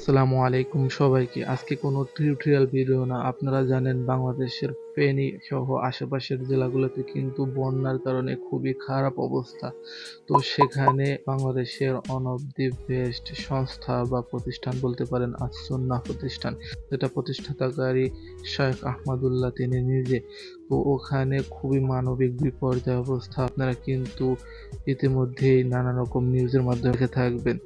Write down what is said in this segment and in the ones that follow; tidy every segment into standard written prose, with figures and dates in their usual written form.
আসসালামু আলাইকুম সবাইকে। আজকে কোনো টিউটোরিয়াল ভিডিও না। আপনারা জানেন বাংলাদেশের ফেনী সহ আশেপাশের জেলাগুলোতে কিন্তু বন্যার কারণে খুবই খারাপ অবস্থা। তো সেখানে বাংলাদেশের ওয়ান অফ দি বেস্ট সংস্থা বা প্রতিষ্ঠান বলতে পারেন আসসুন্নাহ প্রতিষ্ঠান, যেটা প্রতিষ্ঠাতাকারী শেখ আহমদুল্লাহ তিনি নিজে। তো ওখানে খুবই মানবিক বিপর্যয় অবস্থা আপনারা কিন্তু ইতিমধ্যেই নানা রকম নিউজের মাধ্যমে দেখে থাকবেন।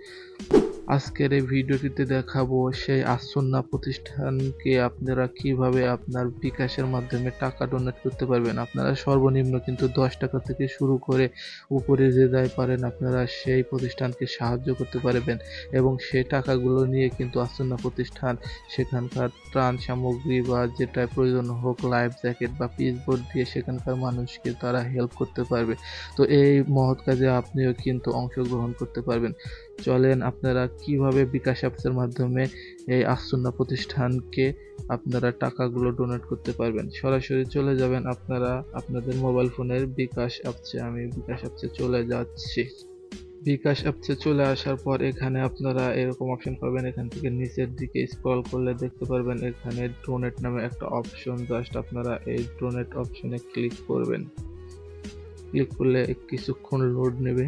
আজকের এই ভিডিওটিতে দেখাবো সেই আসসুন্নাহ প্রতিষ্ঠানকে আপনারা কিভাবে আপনার বিকাশের মাধ্যমে টাকা ডোনেট করতে পারবেন। আপনারা সর্বনিম্ন কিন্তু 10 টাকা থেকে শুরু করে উপরে যে যাই পারেন আপনারা সেই প্রতিষ্ঠানকে সাহায্য করতে পারবেন এবং সেই টাকাগুলো নিয়ে কিন্তু আসসুন্নাহ প্রতিষ্ঠান সেখানকার ত্রাণ সামগ্রী বা যেটা প্রয়োজন হোক, লাইফ জ্যাকেট বা পিচবোর্ড দিয়ে সেখানকার মানুষকে তারা হেল্প করতে পারবে। তো এই মহৎ কাজে আপনিও কিন্তু অংশগ্রহণ করতে পারবেন। চলেন আপনারা কিভাবে বিকাশ অ্যাপসের মাধ্যমে এই আসসুন্নাহ প্রতিষ্ঠানকে আপনারা টাকাগুলো ডোনেট করতে পারবেন। সরাসরি চলে যাবেন আপনারা আপনাদের মোবাইল ফোনের বিকাশ অ্যাপসে। আমি বিকাশ অ্যাপসে চলে যাচ্ছি। বিকাশ অ্যাপসে চলে আসার পর এখানে আপনারা এরকম অপশন পাবেন। এখান থেকে নিচের দিকে স্ক্রল করলে দেখতে পারবেন এখানে ডোনেট নামে একটা অপশন। জাস্ট আপনারা এই ডোনেট অপশনে ক্লিক করবেন। ক্লিক করলে কিছুক্ষণ লোড নেবে।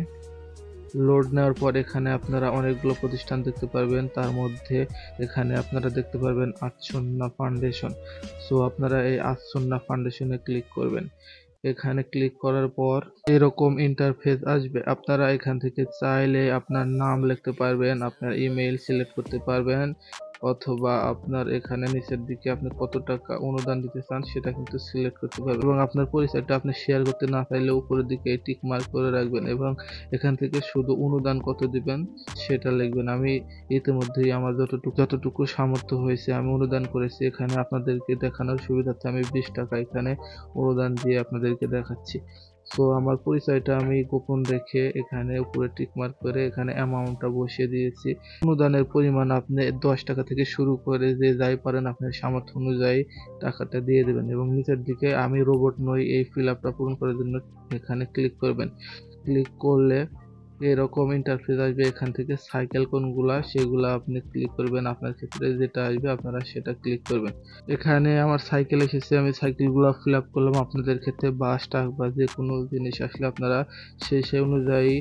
লোড নেওয়ার পর এখানে আপনারা অনেকগুলো প্রতিষ্ঠান দেখতে পারবেন। তার মধ্যে এখানে আপনারা দেখতে পারবেন আসসুন্নাহ ফাউন্ডেশন। সো আপনারা এই আসসুন্নাহ ফাউন্ডেশনে ক্লিক করবেন। এখানে ক্লিক করার পর এরকম ইন্টারফেস আসবে। আপনারা এখান থেকে চাইলে আপনার নাম লিখতে পারবেন, আপনার ইমেইল সিলেক্ট করতে পারবেন, অথবা আপনার এখানে নিচের দিকে আপনি কত টাকা অনুদান দিতে চান সেটা কিন্তু সিলেক্ট করতে পারবেন এবং আপনার পরিচয়টা আপনি শেয়ার করতে না চাইলে উপরের দিকে টিক মার্ক করে রাখবেন এবং এখান থেকে শুধু অনুদান কত দিবেন সেটা লিখবেন। আমি ইতিমধ্যেই আমার যতটুকু সামর্থ্য হয়েছে আমি অনুদান করেছি। এখানে আপনাদেরকে দেখানোর সুবিধার্থে আমি 20 টাকা এখানে অনুদান দিয়ে আপনাদেরকে দেখাচ্ছি। সো আমার পরিচয়টা আমি গোপন রেখে এখানে উপরে টিক মার্ক করে এখানে অ্যামাউন্টটা বসিয়ে দিয়েছি। অনুদানের পরিমাণ আপনি 10 টাকা থেকে শুরু করে যে যাই পারেন আপনার সামর্থ্য অনুযায়ী টাকাটা দিয়ে দেবেন এবং নিচের দিকে আমি রোবট নই এই ফিল আপটা পূরণ করার জন্য এখানে ক্লিক করবেন। ক্লিক করলে এরকম ইন্টারফেস আসবে। এখান থেকে সাইকেল কোনগুলা সেগুলা আপনি ক্লিক করবেন। আপনার ক্ষেত্রে যেটা আসবে আপনারা সেটা ক্লিক করবেন। এখানে আমার সাইকেল এসেছে, আমি সাইকেলগুলো ফিল আপ করলাম। আপনাদের ক্ষেত্রে বাস, ট্রাক বা যে কোনো জিনিস আসলে আপনারা সেই অনুযায়ী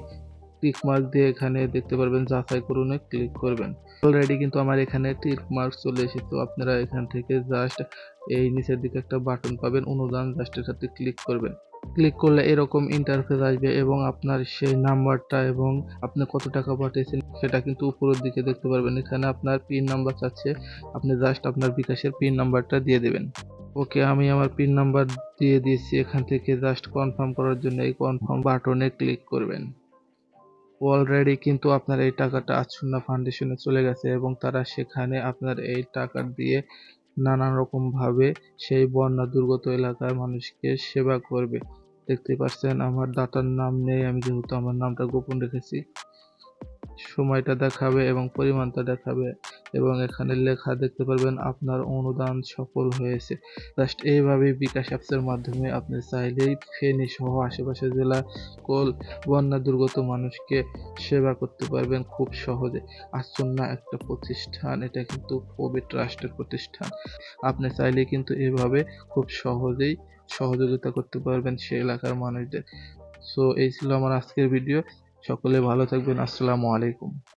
টিক মার্ক দিয়ে এখানে দেখতে পারবেন যাচাই করুনে ক্লিক করবেন। অলরেডি কিন্তু আমার এখানে টিক মার্ক চলে এসেছে। তো আপনারা এখান থেকে জাস্ট এই নিচের দিকে একটা বাটন পাবেন অনুদান, জাস্ট এটাতে ক্লিক করবেন। ক্লিক করলে এরকম ইন্টারফেস আসবে এবং আপনার সেই নাম্বারটা এবং আপনি কত টাকা পাঠিয়েছেন সেটা কিন্তু উপরের দিকে দেখতে পারবেন। এখানে আপনার পিন নাম্বার চাচ্ছে, আপনি জাস্ট আপনার বিকাশের পিন নাম্বারটা দিয়ে দেবেন। ওকে, আমি আমার পিন নাম্বার দিয়ে দিয়েছি। এখান থেকে জাস্ট কনফার্ম করার জন্য এই কনফার্ম বাটনে ক্লিক করবেন। অলরেডি কিন্তু আপনার এই টাকাটা আসসুন্নাহ ফাউন্ডেশনে চলে গেছে এবং তারা সেখানে আপনার এই টাকা দিয়ে নানান রকম ভাবে সেই বন্যা দুর্গত এলাকার মানুষকে সেবা করবে। দেখতে পাচ্ছেন আমার দাতার নাম নেই, আমি যেহেতু আমার নামটা গোপন রেখেছি। সময়টা দেখাবে এবং পরিমাণটা দেখাবে এবং এখানে লেখা দেখতে পারবেন আপনার অনুদান সফল হয়েছে। জাস্ট এইভাবে বিকাশ অ্যাপসের মাধ্যমে আপনি চাইলেই ফেনী সহ আশেপাশের জেলা বন্যা দুর্গত মানুষকে সেবা করতে পারবেন খুব সহজে। আসসুন্নাহ একটা প্রতিষ্ঠান, এটা কিন্তু খুবই ট্রাস্টেড প্রতিষ্ঠান। আপনি চাইলে কিন্তু এভাবে খুব সহজেই সহযোগিতা করতে পারবেন সে এলাকার মানুষদের। সো এই ছিল আমার আজকের ভিডিও। সকলে ভালো থাকবেন। আসসালামু আলাইকুম।